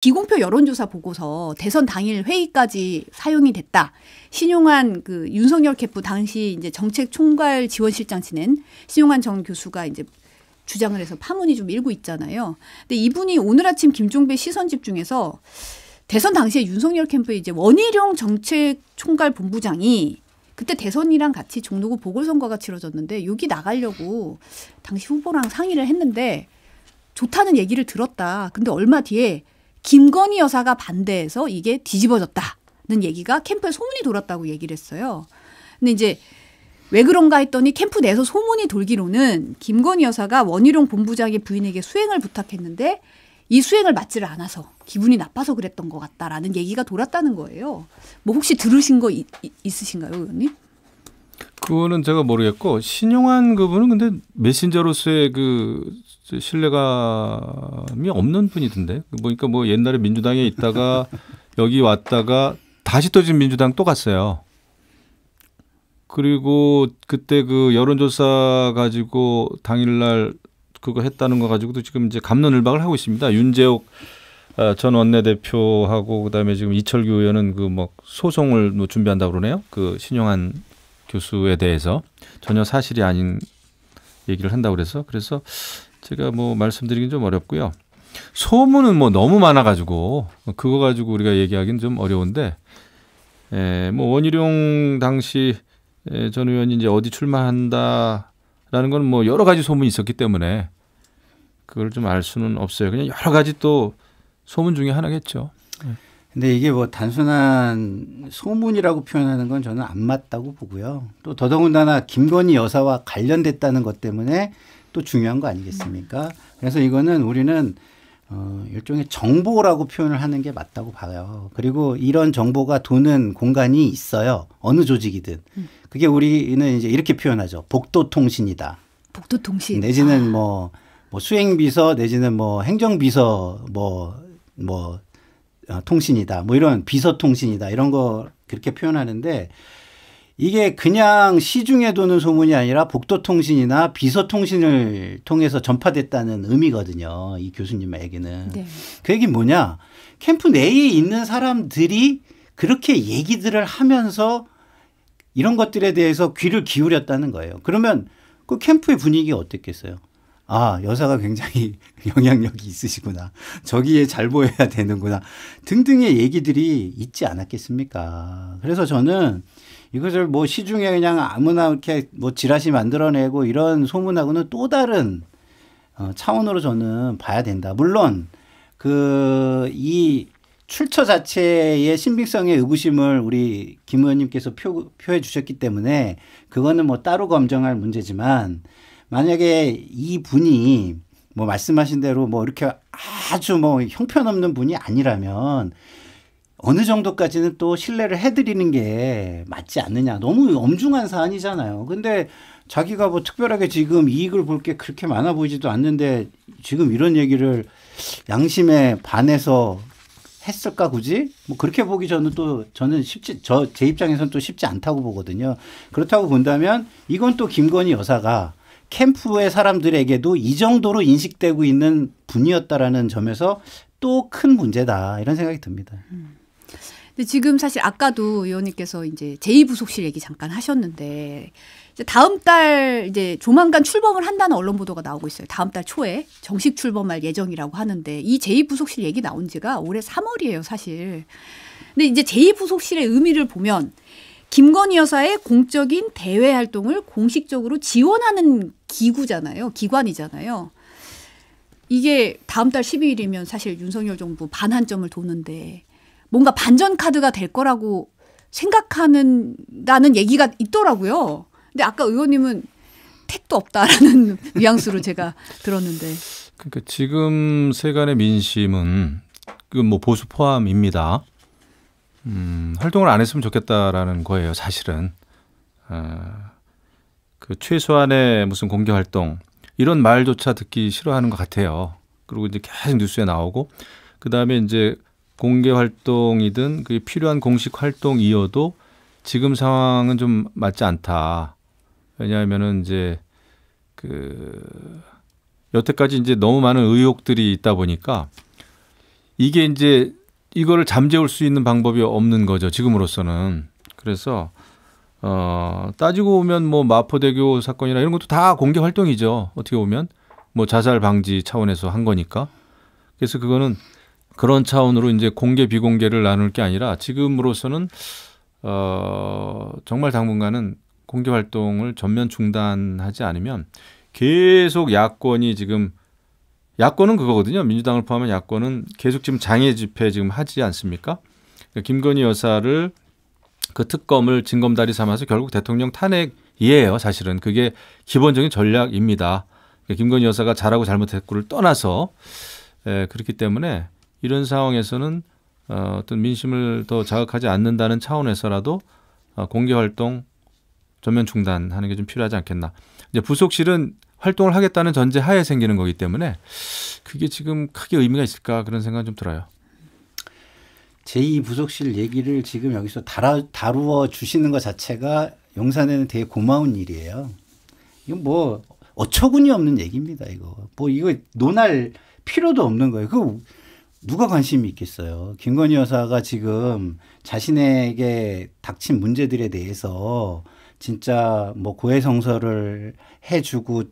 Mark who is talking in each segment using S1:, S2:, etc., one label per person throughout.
S1: 기공표 여론조사 보고서 대선 당일 회의까지 사용이 됐다. 신용환 그 윤석열 캠프 당시 이제 정책 총괄 지원실장 지낸 신용환 전 교수가 이제 주장을 해서 파문이 좀 일고 있잖아요. 근데 이분이 오늘 아침 김종배 시선 집중에서 대선 당시에 윤석열 캠프의 이제 원희룡 정책 총괄 본부장이 그때 대선이랑 같이 종로구 보궐선거가 치러졌는데 여기 나가려고 당시 후보랑 상의를 했는데 좋다는 얘기를 들었다. 근데 얼마 뒤에 김건희 여사가 반대해서 이게 뒤집어졌다는 얘기가 캠프에 소문이 돌았다고 얘기를 했어요. 근데 이제 왜 그런가 했더니 캠프 내에서 소문이 돌기로는 김건희 여사가 원희룡 본부장의 부인에게 수행을 부탁했는데 이 수행을 맞지를 않아서 기분이 나빠서 그랬던 것 같다라는 얘기가 돌았다는 거예요. 뭐 혹시 들으신 거 있으신가요, 의원님?
S2: 그거는 제가 모르겠고 신용환 그분은 근데 메신저로서의 그 신뢰감이 없는 분이던데. 보니까 뭐 옛날에 민주당에 있다가 여기 왔다가 다시 또 지금 민주당 또 갔어요. 그리고 그때 그 여론조사 가지고 당일날 그거 했다는 거 가지고도 지금 이제 갑론을박을 하고 있습니다. 윤재옥 전 원내대표하고 그다음에 지금 이철규 의원은 그 뭐 소송을 뭐 준비한다고 그러네요. 그 신용환 교수에 대해서 전혀 사실이 아닌 얘기를 한다고 그래서 제가 뭐 말씀드리긴 좀 어렵고요. 소문은 뭐 너무 많아가지고 그거 가지고 우리가 얘기하기는 좀 어려운데, 뭐 원희룡 당시 전 의원이 이제 어디 출마한다라는 건 뭐 여러 가지 소문이 있었기 때문에 그걸 좀 알 수는 없어요. 그냥 여러 가지 또 소문 중에 하나겠죠.
S3: 근데 이게 뭐 단순한 소문이라고 표현하는 건 저는 안 맞다고 보고요. 또 더더군다나 김건희 여사와 관련됐다는 것 때문에 또 중요한 거 아니겠습니까? 그래서 이거는 우리는 일종의 정보라고 표현을 하는 게 맞다고 봐요. 그리고 이런 정보가 도는 공간이 있어요. 어느 조직이든. 그게 우리는 이제 이렇게 표현하죠. 복도통신이다.
S1: 복도통신.
S3: 내지는 뭐 수행비서 내지는 뭐 행정비서 통신이다. 뭐 이런 비서통신이다. 이런 거 그렇게 표현하는데 이게 그냥 시중에 도는 소문이 아니라 복도통신이나 비서통신을 통해서 전파됐다는 의미거든요. 이 교수님에게는. 네. 그 얘기는 뭐냐. 캠프 내에 있는 사람들이 그렇게 얘기들을 하면서 이런 것들에 대해서 귀를 기울였다는 거예요. 그러면 그 캠프의 분위기가 어땠겠어요? 아, 여사가 굉장히 영향력이 있으시구나. 저기에 잘 보여야 되는구나. 등등의 얘기들이 있지 않았겠습니까? 그래서 저는 이것을 뭐 시중에 그냥 아무나 이렇게 뭐 지라시 만들어내고 이런 소문하고는 또 다른 차원으로 저는 봐야 된다. 물론 이 출처 자체의 신빙성의 의구심을 우리 김 의원님께서 표해 주셨기 때문에 그거는 뭐 따로 검증할 문제지만 만약에 이 분이 뭐 말씀하신 대로 뭐 이렇게 아주 뭐 형편없는 분이 아니라면 어느 정도까지는 또 신뢰를 해드리는 게 맞지 않느냐. 너무 엄중한 사안이잖아요. 근데 자기가 뭐 특별하게 지금 이익을 볼 게 그렇게 많아 보이지도 않는데 지금 이런 얘기를 양심에 반해서 했을까 굳이? 뭐 그렇게 보기 저는 제 입장에서는 또 쉽지 않다고 보거든요. 그렇다고 본다면 이건 또 김건희 여사가 캠프의 사람들에게도 이 정도로 인식되고 있는 분이었다라는 점에서 또 큰 문제다 이런 생각이 듭니다.
S1: 근데 지금 사실 아까도 의원님께서 이제 제2부속실 얘기 잠깐 하셨는데 이제 다음 달 이제 조만간 출범을 한다는 언론 보도가 나오고 있어요. 다음 달 초에 정식 출범할 예정이라고 하는데 이 제2부속실 얘기 나온 지가 올해 3월이에요, 사실. 근데 이제 제2부속실의 의미를 보면 김건희 여사의 공적인 대외 활동을 공식적으로 지원하는 기구잖아요. 기관이잖아요. 이게 다음 달 12일이면 사실 윤석열 정부 반환점을 도는데 뭔가 반전 카드가 될 거라고 생각하는다는 얘기가 있더라고요. 근데 아까 의원님은 택도 없다라는 뉘앙스로 제가 들었는데.
S2: 그러니까 지금 세간의 민심은 그 뭐 보수 포함입니다. 활동을 안 했으면 좋겠다라는 거예요, 사실은. 그 최소한의 무슨 공개 활동 이런 말조차 듣기 싫어하는 것 같아요. 그리고 이제 계속 뉴스에 나오고 그 다음에 이제 공개 활동이든 그게 필요한 공식 활동이어도 지금 상황은 좀 맞지 않다. 왜냐하면은 이제 여태까지 이제 너무 많은 의혹들이 있다 보니까 이게 이제 이거를 잠재울 수 있는 방법이 없는 거죠. 지금으로서는. 그래서 따지고 보면 뭐 마포대교 사건이나 이런 것도 다 공개 활동이죠. 어떻게 보면 뭐 자살 방지 차원에서 한 거니까. 그래서 그거는 그런 차원으로 이제 공개 비공개를 나눌 게 아니라 지금으로서는 정말 당분간은 공개 활동을 전면 중단하지 않으면 계속 야권이 지금 야권은 그거거든요. 민주당을 포함한 야권은 계속 지금 장애 집회 지금 하지 않습니까? 그러니까 김건희 여사를 그 특검을 징검다리 삼아서 결국 대통령 탄핵이에요. 사실은 그게 기본적인 전략입니다. 그러니까 김건희 여사가 잘하고 잘못했고를 떠나서 그렇기 때문에 이런 상황에서는 어떤 민심을 더 자극하지 않는다는 차원에서라도 공개 활동 전면 중단하는 게 좀 필요하지 않겠나. 이제 부속실은 활동을 하겠다는 전제 하에 생기는 거기 때문에 그게 지금 크게 의미가 있을까 그런 생각은 좀 들어요.
S3: 제2부속실 얘기를 지금 여기서 다루어 주시는 것 자체가 용산에는 되게 고마운 일이에요. 이건 뭐 어처구니 없는 얘기입니다. 이거 논할 필요도 없는 거예요. 그 누가 관심이 있겠어요. 김건희 여사가 지금 자신에게 닥친 문제들에 대해서 진짜 뭐 고해성사를 해주고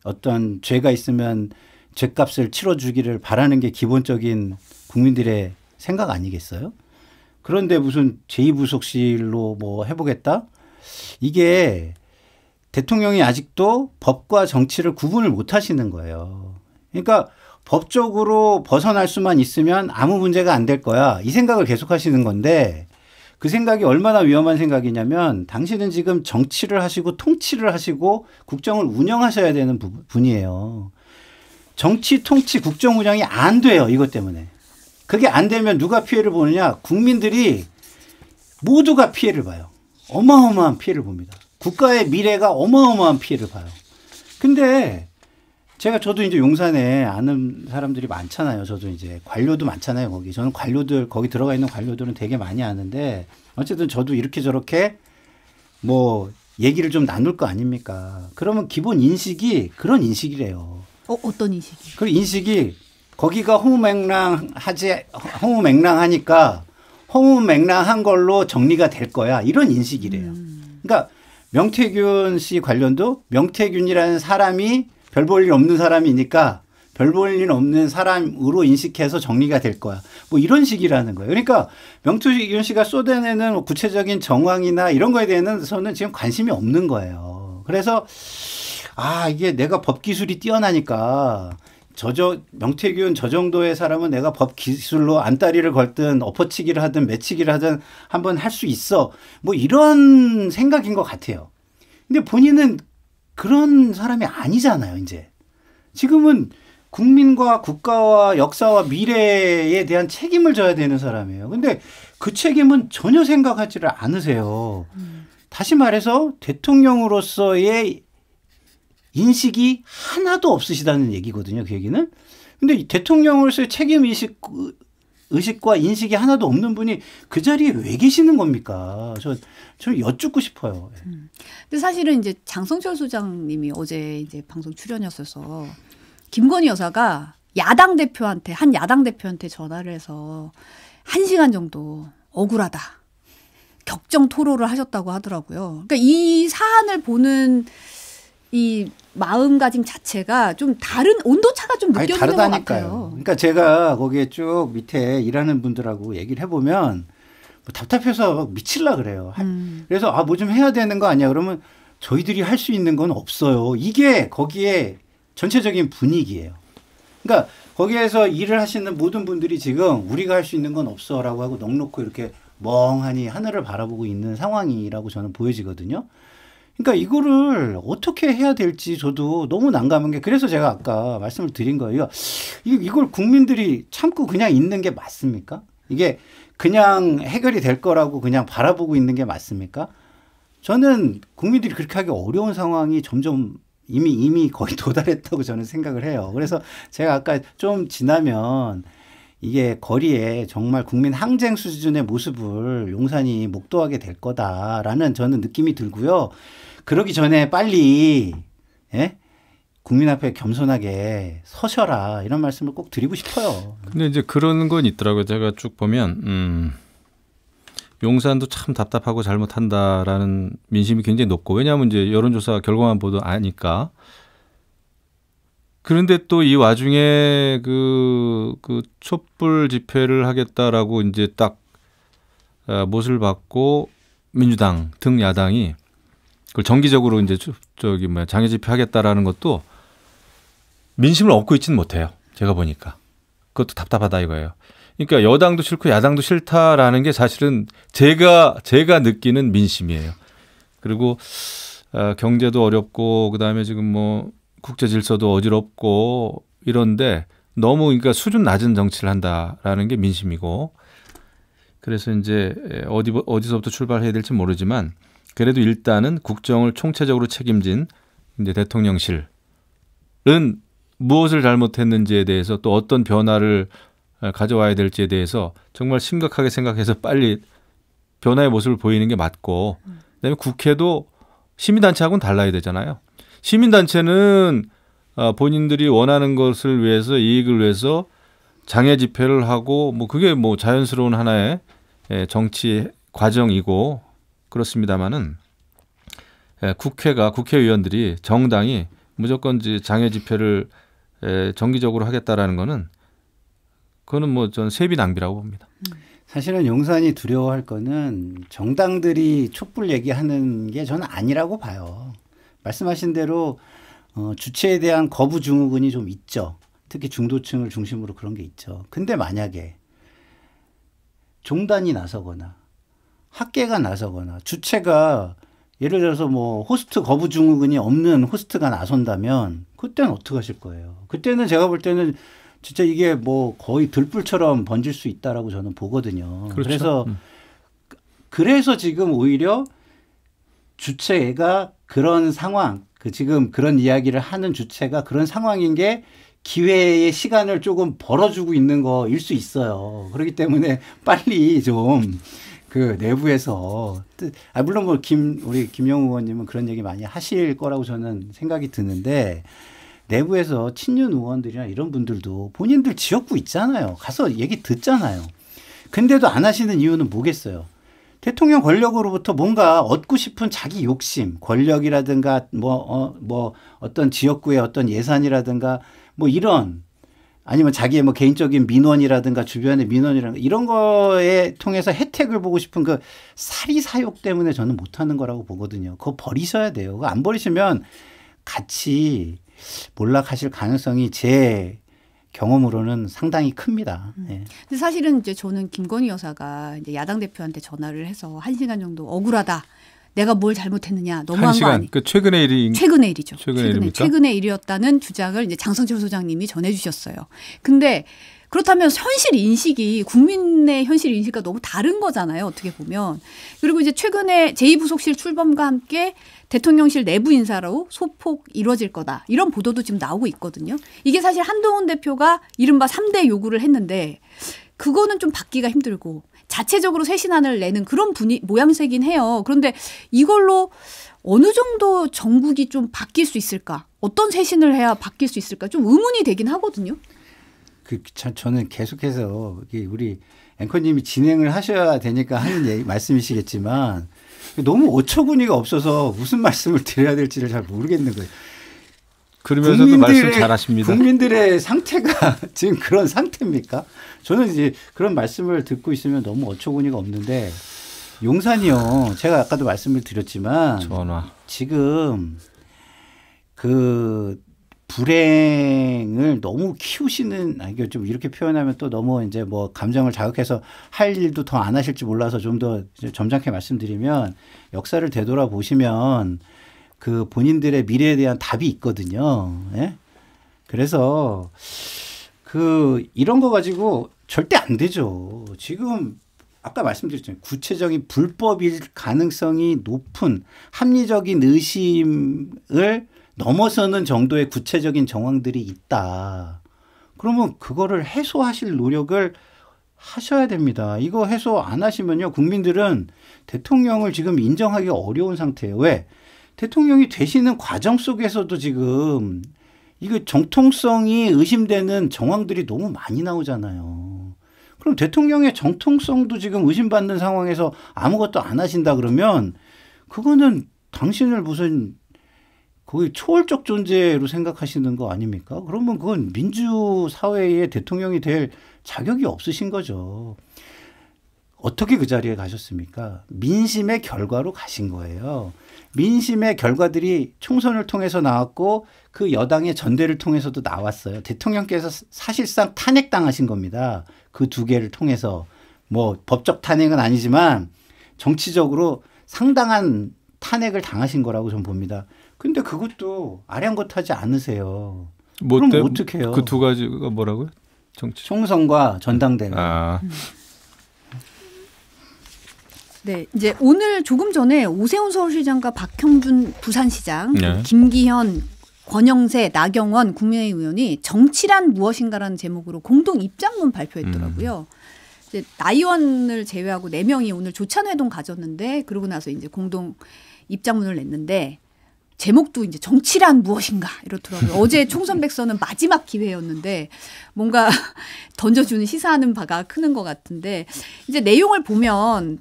S3: 어떤 죄가 있으면 죄값을 치러주기를 바라는 게 기본적인 국민들의 생각 아니겠어요? 그런데 무슨 제2부속실로 뭐 해보겠다? 이게 대통령이 아직도 법과 정치를 구분을 못 하시는 거예요. 그러니까 법적으로 벗어날 수만 있으면 아무 문제가 안 될 거야. 이 생각을 계속 하시는 건데 그 생각이 얼마나 위험한 생각이냐면 당신은 지금 정치를 하시고 통치를 하시고 국정을 운영하셔야 되는 분이에요. 정치, 통치, 국정 운영이 안 돼요. 이것 때문에. 그게 안 되면 누가 피해를 보느냐? 국민들이 모두가 피해를 봐요. 어마어마한 피해를 봅니다. 국가의 미래가 어마어마한 피해를 봐요. 근데 저도 이제 용산에 아는 사람들이 많잖아요. 저도 이제 관료도 많잖아요. 거기. 저는 거기 들어가 있는 관료들은 되게 많이 아는데 어쨌든 저도 이렇게 저렇게 뭐 얘기를 좀 나눌 거 아닙니까? 그러면 기본 인식이 그런 인식이래요.
S1: 어떤 인식이?
S3: 그 인식이 거기가 허무맹랑하니까 허무맹랑한 걸로 정리가 될 거야. 이런 인식이래요. 그러니까 명태균 씨 관련도 명태균이라는 사람이 별 볼 일 없는 사람이니까 별 볼 일 없는 사람으로 인식해서 정리가 될 거야. 뭐 이런 식이라는 거예요. 그러니까 명태균 씨가 쏟아내는 구체적인 정황이나 이런 거에 대해서는 지금 관심이 없는 거예요. 그래서 이게 내가 법 기술이 뛰어나니까 명태균 저 정도의 사람은 내가 법 기술로 안다리를 걸든 엎어치기를 하든 매치기를 하든 한번 할 수 있어. 뭐 이런 생각인 것 같아요. 근데 본인은 그런 사람이 아니잖아요, 이제. 지금은 국민과 국가와 역사와 미래에 대한 책임을 져야 되는 사람이에요. 근데 그 책임은 전혀 생각하지를 않으세요. 다시 말해서 대통령으로서의 인식이 하나도 없으시다는 얘기거든요, 그 얘기는. 근데 대통령으로서의 책임 의식과 인식이 하나도 없는 분이 그 자리에 왜 계시는 겁니까? 저는 여쭙고 싶어요.
S1: 근데 사실은 이제 장성철 소장님이 어제 이제 방송 출연이었어서 김건희 여사가 한 야당 대표한테 전화를 해서 1시간 정도 억울하다. 격정 토로를 하셨다고 하더라고요. 그러니까 이 사안을 보는 이 마음가짐 자체가 좀 다른 온도차가 좀 느껴지는 것 같아요.
S3: 그러니까 제가 거기에 쭉 밑에 일하는 분들하고 얘기를 해보면 뭐 답답해서 미칠라 그래요. 그래서 뭐 좀 해야 되는 거 아니야? 그러면 저희들이 할 수 있는 건 없어요. 이게 거기에 전체적인 분위기예요. 그러니까 거기에서 일을 하시는 모든 분들이 지금 우리가 할 수 있는 건 없어라고 하고 넋놓고 이렇게 멍하니 하늘을 바라보고 있는 상황이라고 저는 보여지거든요. 그러니까 이거를 어떻게 해야 될지 저도 너무 난감한 게 그래서 제가 아까 말씀을 드린 거예요. 이걸 국민들이 참고 그냥 있는 게 맞습니까? 이게 그냥 해결이 될 거라고 그냥 바라보고 있는 게 맞습니까? 저는 국민들이 그렇게 하기 어려운 상황이 점점 이미 거의 도달했다고 저는 생각을 해요. 그래서 제가 아까 좀 지나면 이게 거리에 정말 국민 항쟁 수준의 모습을 용산이 목도하게 될 거다라는 저는 느낌이 들고요. 그러기 전에 빨리 국민 앞에 겸손하게 서셔라 이런 말씀을 꼭 드리고 싶어요.
S2: 근데 이제 그런 건 있더라고요. 제가 쭉 보면 용산도 참 답답하고 잘못한다라는 민심이 굉장히 높고 왜냐하면 이제 여론조사 결과만 보도 아니까. 그런데 또 이 와중에 그 촛불 집회를 하겠다라고 이제 딱 못을 받고 민주당 등 야당이 그걸 정기적으로 이제 장애 집회하겠다라는 것도 민심을 얻고 있지는 못해요. 제가 보니까 그것도 답답하다 이거예요. 그러니까 여당도 싫고 야당도 싫다라는 게 사실은 제가 느끼는 민심이에요. 그리고 경제도 어렵고 그다음에 지금 뭐 국제 질서도 어지럽고 이런데 너무 그러니까 수준 낮은 정치를 한다라는 게 민심이고 그래서 이제 어디서부터 출발해야 될지 모르지만 그래도 일단은 국정을 총체적으로 책임진 이제 대통령실은 무엇을 잘못했는지에 대해서 또 어떤 변화를 가져와야 될지에 대해서 정말 심각하게 생각해서 빨리 변화의 모습을 보이는 게 맞고 그다음에 국회도 시민단체하고는 달라야 되잖아요. 시민단체는 본인들이 원하는 것을 위해서 이익을 위해서 장애 집회를 하고 뭐 그게 뭐 자연스러운 하나의 정치 과정이고 그렇습니다마는 국회의원들이 정당이 무조건 장애 집회를 정기적으로 하겠다라는 그거는 뭐 전 세비 낭비라고 봅니다.
S3: 사실은 용산이 두려워할 거는 정당들이 촛불 얘기하는 게 저는 아니라고 봐요. 말씀하신 대로 주체에 대한 거부 증후군이 좀 있죠. 특히 중도층을 중심으로 그런 게 있죠. 근데 만약에 종단이 나서거나 학계가 나서거나 주체가 예를 들어서 뭐 호스트 거부 증후군이 없는 호스트가 나선다면 그때는 어떻게 하실 거예요? 그때는 제가 볼 때는 진짜 이게 뭐 거의 들불처럼 번질 수 있다라고 저는 보거든요.
S2: 그렇죠.
S3: 그래서 지금 오히려 주체가 그런 상황, 지금 그런 이야기를 하는 주체가 그런 상황인 게 기회의 시간을 조금 벌어주고 있는 거일 수 있어요. 그렇기 때문에 빨리 좀 그 내부에서 물론 뭐 우리 김영우 의원님은 그런 얘기 많이 하실 거라고 저는 생각이 드는데 내부에서 친윤 의원들이나 이런 분들도 본인들 지역구 있잖아요. 가서 얘기 듣잖아요. 근데도 안 하시는 이유는 뭐겠어요? 대통령 권력으로부터 뭔가 얻고 싶은 자기 욕심, 권력이라든가 뭐 어떤 지역구의 어떤 예산이라든가 뭐 이런 아니면 자기의 뭐 개인적인 민원이라든가 주변의 민원이라든가 이런 거에 통해서 혜택을 보고 싶은 그 사리사욕 때문에 저는 못하는 거라고 보거든요. 그거 버리셔야 돼요. 그거 안 버리시면 같이 몰락하실 가능성이 제 경험으로는 상당히 큽니다. 네.
S1: 근데 사실은 이제 저는 김건희 여사가 이제 야당 대표한테 전화를 해서 1시간 정도 억울하다. 내가 뭘 잘못했느냐. 너무한 거 아니.
S2: 그 최근의 일이죠.
S1: 최근의 일이었다는 주장을 이제 장성철 소장님이 전해주셨어요. 근데 그렇다면 현실 인식이 국민의 현실 인식과 너무 다른 거잖아요. 어떻게 보면. 그리고 이제 최근에 제2부속실 출범과 함께 대통령실 내부 인사로 소폭 이루어질 거다. 이런 보도도 지금 나오고 있거든요. 이게 사실 한동훈 대표가 이른바 3대 요구를 했는데 그거는 좀 받기가 힘들고 자체적으로 쇄신안을 내는 그런 모양새긴 해요. 그런데 이걸로 어느 정도 정국이 좀 바뀔 수 있을까? 어떤 쇄신을 해야 바뀔 수 있을까? 좀 의문이 되긴 하거든요.
S3: 저는 계속해서 우리 앵커님이 진행을 하셔야 되니까 하는 말씀이시겠지만 너무 어처구니가 없어서 무슨 말씀을 드려야 될지를 잘 모르겠는 거예요.
S2: 그러면서도 말씀 잘하십니다.
S3: 국민들의 상태가 지금 그런 상태입니까? 저는 이제 그런 말씀을 듣고 있으면 너무 어처구니가 없는데 용산이요. 제가 아까도 말씀을 드렸지만 지금 그 불행을 너무 키우시는 이게 좀 이렇게 표현하면 또 너무 이제 뭐 감정을 자극해서 할 일도 더 안 하실지 몰라서 좀 더 점잖게 말씀드리면 역사를 되돌아보시면 그 본인들의 미래에 대한 답이 있거든요. 예? 그래서 이런 거 가지고 절대 안 되죠. 지금 아까 말씀드렸잖아요. 구체적인 불법일 가능성이 높은 합리적인 의심을 넘어서는 정도의 구체적인 정황들이 있다. 그러면 그거를 해소하실 노력을 하셔야 됩니다. 이거 해소 안 하시면요. 국민들은 대통령을 지금 인정하기 어려운 상태예요. 왜? 대통령이 되시는 과정 속에서도 지금 이거 정통성이 의심되는 정황들이 너무 많이 나오잖아요. 그럼 대통령의 정통성도 지금 의심받는 상황에서 아무것도 안 하신다 그러면 그거는 당신을 무슨 거의 초월적 존재로 생각하시는 거 아닙니까? 그러면 그건 민주사회의 대통령이 될 자격이 없으신 거죠. 어떻게 그 자리에 가셨습니까? 민심의 결과로 가신 거예요. 민심의 결과들이 총선을 통해서 나왔고 그 여당의 전대를 통해서도 나왔어요. 대통령께서 사실상 탄핵당하신 겁니다. 그 두 개를 통해서 뭐 법적 탄핵은 아니지만 정치적으로 상당한 탄핵을 당하신 거라고 저는 봅니다. 근데 그것도 아량곳하지 않으세요. 그럼 어떻게 해요?
S2: 그 두 가지가 뭐라고요? 정치.
S3: 총선과 전당대회.
S1: 네, 이제 오늘 조금 전에 오세훈 서울시장과 박형준 부산시장,
S2: 네.
S1: 김기현, 권영세, 나경원 국민의힘 의원이 정치란 무엇인가라는 제목으로 공동 입장문 발표했더라고요. 이제 나 의원을 제외하고 4명이 오늘 조찬회동 가졌는데 그러고 나서 이제 공동 입장문을 냈는데 제목도 이제 정치란 무엇인가 이렇더라고요. 어제 총선 백서는 마지막 기회였는데 뭔가 던져주는 시사하는 바가 크는 것 같은데 이제 내용을 보면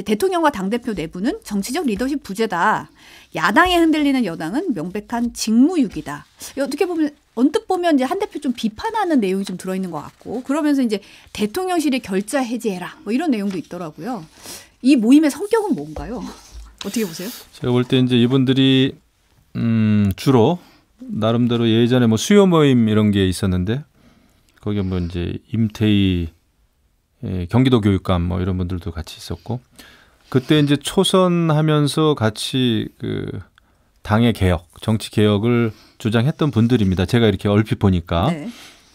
S1: 대통령과 당대표 내부는 정치적 리더십 부재다. 야당에 흔들리는 여당은 명백한 직무유기다. 어떻게 보면 언뜻 보면 이제 한 대표 좀 비판하는 내용이 좀 들어있는 것 같고 그러면서 이제 대통령실이 결자 해제해라 뭐 이런 내용도 있더라고요. 이 모임의 성격은 뭔가요? 어떻게 보세요?
S2: 제가 볼 때 이제 이분들이 주로 나름대로 예전에 뭐 수요 모임 이런 게 있었는데 거기에 뭐 이제 임태희 경기도 교육감 뭐 이런 분들도 같이 있었고 그때 이제 초선하면서 같이 그 당의 개혁, 정치 개혁을 주장했던 분들입니다. 제가 이렇게 얼핏 보니까
S1: 네.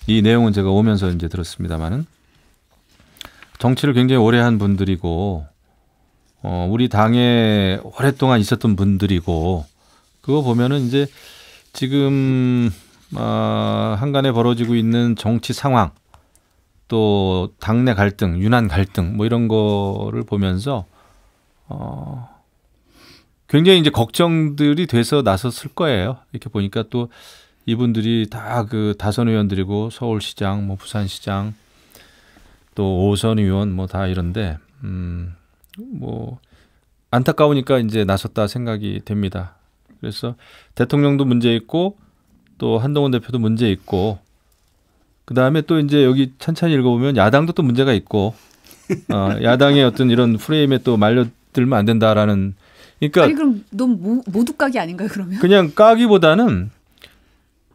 S2: 이 내용은 제가 오면서 이제 들었습니다만은 정치를 굉장히 오래 한 분들이고 우리 당에 오랫동안 있었던 분들이고 그거 보면은 이제 지금 한간에 벌어지고 있는 정치 상황 또 당내 갈등, 윤한 갈등 뭐 이런 거를 보면서 굉장히 이제 걱정들이 돼서 나섰을 거예요. 이렇게 보니까 또 이분들이 다 그 다선 의원들이고 서울시장, 뭐 부산시장, 또 오선 의원 뭐 다 이런데 뭐 안타까우니까 이제 나섰다 생각이 됩니다. 그래서 대통령도 문제 있고 또 한동훈 대표도 문제 있고 그 다음에 또 이제 여기 천천히 읽어보면 야당도 또 문제가 있고 야당의 어떤 이런 프레임에 또 말려들면 안 된다라는 그러니까
S1: 아니 그럼 너무 모두까기 아닌가요 그러면?
S2: 그냥 까기보다는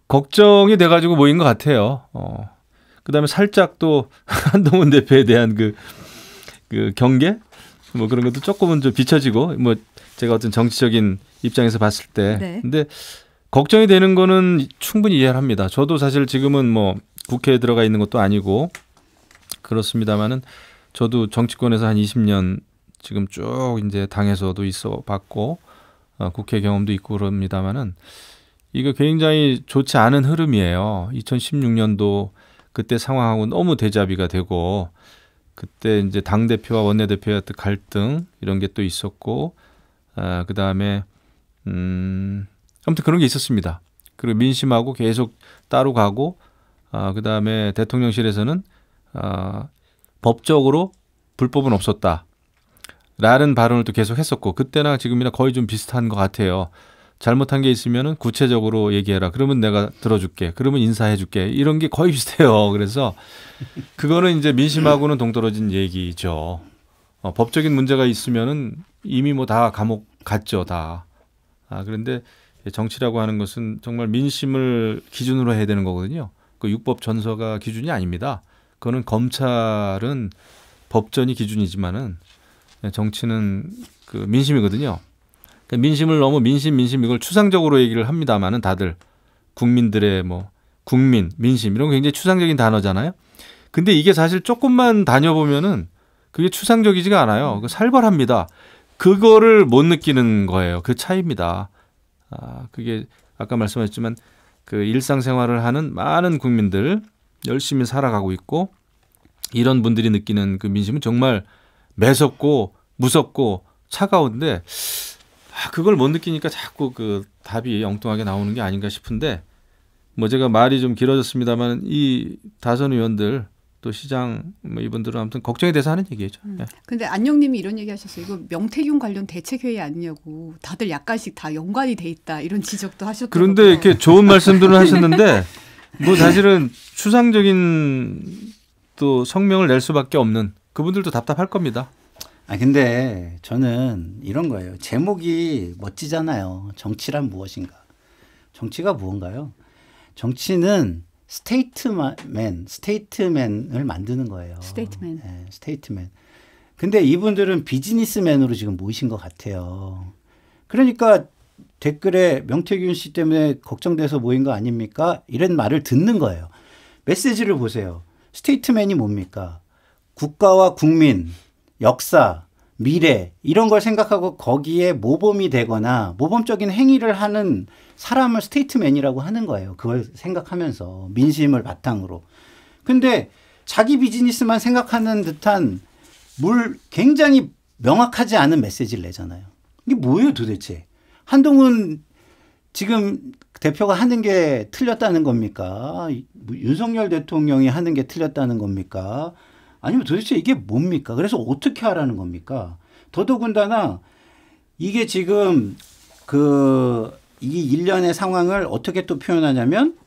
S2: 걱정이 돼가지고 모인 것 같아요. 그다음에 살짝 또 한동훈 대표에 대한 그 경계 뭐 그런 것도 조금은 좀 비춰지고 뭐 제가 어떤 정치적인 입장에서 봤을 때
S1: 네.
S2: 근데 걱정이 되는 거는 충분히 이해를 합니다. 저도 사실 지금은 뭐 국회에 들어가 있는 것도 아니고 그렇습니다만은 저도 정치권에서 한 20년 지금 쭉 이제 당에서도 있어 봤고 국회 경험도 있고 그럽니다만은 이거 굉장히 좋지 않은 흐름이에요. 2016년도 그때 상황하고 너무 대자비가 되고 그때 이제 당 대표와 원내 대표의 어떤 갈등 이런 게 또 있었고 그 다음에 아무튼 그런 게 있었습니다. 그리고 민심하고 계속 따로 가고 그 다음에 대통령실에서는 법적으로 불법은 없었다. 라는 발언을 또 계속 했었고 그때나 지금이나 거의 좀 비슷한 것 같아요. 잘못한 게 있으면은 구체적으로 얘기해라. 그러면 내가 들어줄게. 그러면 인사해줄게. 이런 게 거의 비슷해요. 그래서 그거는 이제 민심하고는 동떨어진 얘기죠. 법적인 문제가 있으면은 이미 뭐 다 감옥 갔죠. 다. 그런데 정치라고 하는 것은 정말 민심을 기준으로 해야 되는 거거든요. 그 육법 전서가 기준이 아닙니다. 그거는 검찰은 법전이 기준이지만은 정치는 그 민심이거든요. 그러니까 민심을 너무 민심 이걸 추상적으로 얘기를 합니다만은 다들 국민들의 뭐 국민, 민심 이런 거 굉장히 추상적인 단어잖아요. 근데 이게 사실 조금만 다녀보면은 그게 추상적이지가 않아요. 살벌합니다. 그거를 못 느끼는 거예요. 그 차이입니다. 그게 아까 말씀하셨지만 그 일상생활을 하는 많은 국민들 열심히 살아가고 있고 이런 분들이 느끼는 그 민심은 정말 매섭고 무섭고 차가운데 그걸 못 느끼니까 자꾸 그 답이 엉뚱하게 나오는 게 아닌가 싶은데 뭐 제가 말이 좀 길어졌습니다만 이 다선 의원들 또 시장 뭐 이분들은 아무튼 걱정이 돼서 하는 얘기죠.
S1: 근데 안영님이 이런 얘기 하셨어요. 이거 명태균 관련 대책회의 아니냐고. 다들 약간씩 다 연관이 돼 있다. 이런 지적도 하셨더라고요.
S2: 그런데 이렇게 좋은 말씀들을 하셨는데 뭐 사실은 추상적인 또 성명을 낼 수밖에 없는 그분들도 답답할 겁니다.
S3: 근데 저는 이런 거예요. 제목이 멋지잖아요. 정치란 무엇인가? 정치가 무언가요? 정치는 스테이트맨을 만드는 거예요.
S1: 스테이트맨.
S3: 네, 스테이트맨. 근데 이분들은 비즈니스맨으로 지금 모이신 것 같아요. 그러니까 댓글에 명태균 씨 때문에 걱정돼서 모인 거 아닙니까? 이런 말을 듣는 거예요. 메시지를 보세요. 스테이트맨이 뭡니까? 국가와 국민, 역사, 미래 이런 걸 생각하고 거기에 모범이 되거나 모범적인 행위를 하는 사람을 스테이트맨이라고 하는 거예요. 그걸 생각하면서 민심을 바탕으로. 근데 자기 비즈니스만 생각하는 듯한 굉장히 명확하지 않은 메시지를 내잖아요. 이게 뭐예요 도대체? 한동훈 지금 대표가 하는 게 틀렸다는 겁니까? 윤석열 대통령이 하는 게 틀렸다는 겁니까? 아니면 도대체 이게 뭡니까? 그래서 어떻게 하라는 겁니까? 더더군다나 이게 지금 이 일련의 상황을 어떻게 또 표현하냐면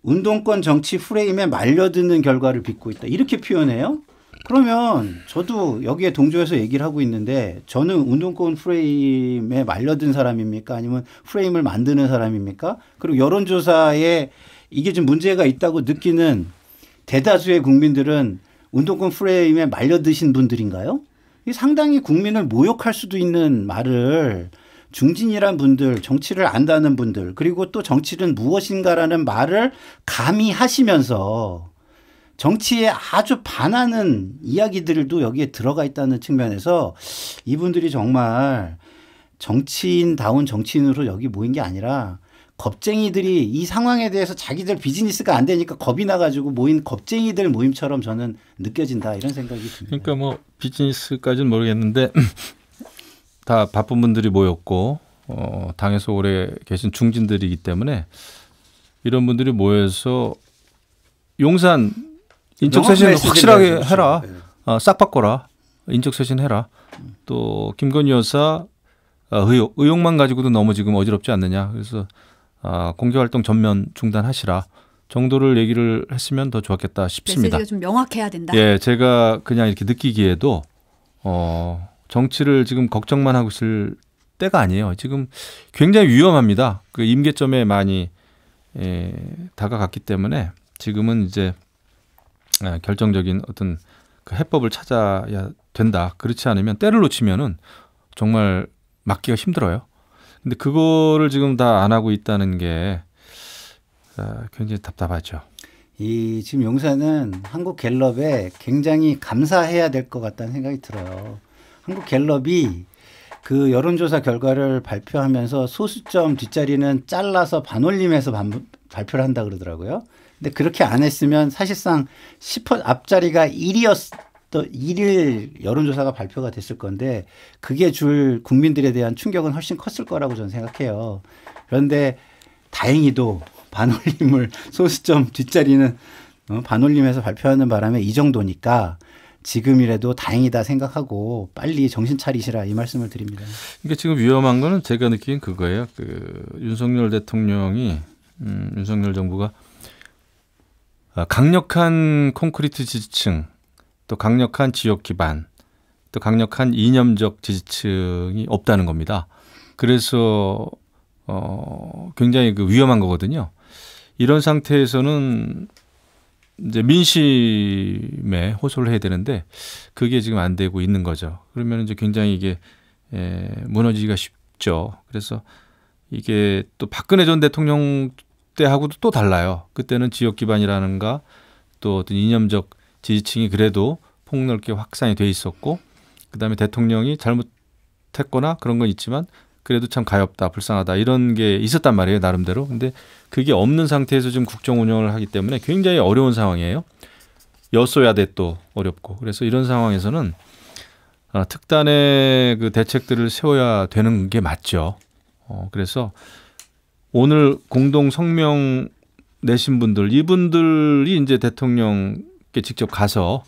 S3: 운동권 정치 프레임에 말려드는 결과를 빚고 있다. 이렇게 표현해요. 그러면 저도 여기에 동조해서 얘기를 하고 있는데 저는 운동권 프레임에 말려든 사람입니까? 아니면 프레임을 만드는 사람입니까? 그리고 여론조사에 이게 좀 문제가 있다고 느끼는 대다수의 국민들은 운동권 프레임에 말려드신 분들인가요? 상당히 국민을 모욕할 수도 있는 말을 중진이란 분들, 정치를 안다는 분들, 그리고 또 정치는 무엇인가라는 말을 감히 하시면서 정치에 아주 반하는 이야기들도 여기에 들어가 있다는 측면에서 이분들이 정말 정치인다운 정치인으로 여기 모인 게 아니라 겁쟁이들이 이 상황에 대해서 자기들 비즈니스가 안 되니까 겁이 나가지고 모인 겁쟁이들 모임처럼 저는 느껴진다 이런 생각이 듭니다.
S2: 그러니까 뭐 비즈니스까지는 모르겠는데 다 바쁜 분들이 모였고 당에서 오래 계신 중진들이기 때문에 이런 분들이 모여서 용산 인적쇄신 확실하게 해라. 싹 바꿔라. 인적쇄신 해라. 또 김건희 여사 의혹만 가지고도 너무 지금 어지럽지 않느냐. 그래서 공개활동 전면 중단하시라 정도를 얘기를 했으면 더 좋았겠다 싶습니다.
S1: 메시지가 좀 명확해야 된다.
S2: 예, 제가 그냥 이렇게 느끼기에도 정치를 지금 걱정만 하고 있을 때가 아니에요. 지금 굉장히 위험합니다. 그 임계점에 많이 다가갔기 때문에 지금은 이제 결정적인 어떤 그 해법을 찾아야 된다. 그렇지 않으면 때를 놓치면은 정말 막기가 힘들어요. 근데 그거를 지금 다 안 하고 있다는 게 굉장히 답답하죠.
S3: 지금 용산은 한국갤럽에 굉장히 감사해야 될 것 같다는 생각이 들어요. 한국갤럽이 그 여론조사 결과를 발표하면서 소수점 뒷자리는 잘라서 반올림해서 발표를 한다 그러더라고요. 근데 그렇게 안 했으면 사실상 10% 앞자리가 1일 여론조사가 발표가 됐을 건데 그게 줄 국민들에 대한 충격은 훨씬 컸을 거라고 저는 생각해요. 그런데 다행히도 반올림을 소수점 뒷자리는 반올림해서 발표하는 바람에 이 정도니까 지금이라도 다행이다 생각하고 빨리 정신 차리시라 이 말씀을 드립니다.
S2: 그러니까 지금 위험한 거는 제가 느낀 그거예요. 그 윤석열 대통령이 윤석열 정부가 강력한 콘크리트 지지층 또 강력한 지역 기반 또 강력한 이념적 지지층이 없다는 겁니다. 그래서 굉장히 그 위험한 거거든요. 이런 상태에서는 이제 민심에 호소를 해야 되는데 그게 지금 안 되고 있는 거죠. 그러면 이제 굉장히 이게 무너지기가 쉽죠. 그래서 이게 또 박근혜 전 대통령 때하고도 또 달라요. 그때는 지역 기반이라는가 또 어떤 이념적 지지층이 그래도 폭넓게 확산이 돼 있었고 그다음에 대통령이 잘못했거나 그런 건 있지만 그래도 참 가엾다, 불쌍하다 이런 게 있었단 말이에요. 나름대로. 근데 그게 없는 상태에서 지금 국정 운영을 하기 때문에 굉장히 어려운 상황이에요. 여소야대 또 어렵고. 그래서 이런 상황에서는 특단의 그 대책들을 세워야 되는 게 맞죠. 그래서 오늘 공동 성명 내신 분들 이분들이 이제 대통령께 직접 가서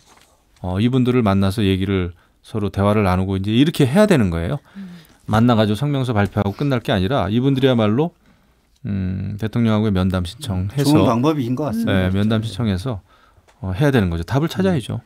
S2: 이분들을 만나서 얘기를 서로 대화를 나누고 이제 이렇게 해야 되는 거예요. 만나가지고 성명서 발표하고 끝날 게 아니라 이분들이야말로 대통령하고의 면담 신청해서
S3: 좋은 방법인 것 같습니다.
S2: 네, 면담 신청해서 해야 되는 거죠. 답을 찾아야죠.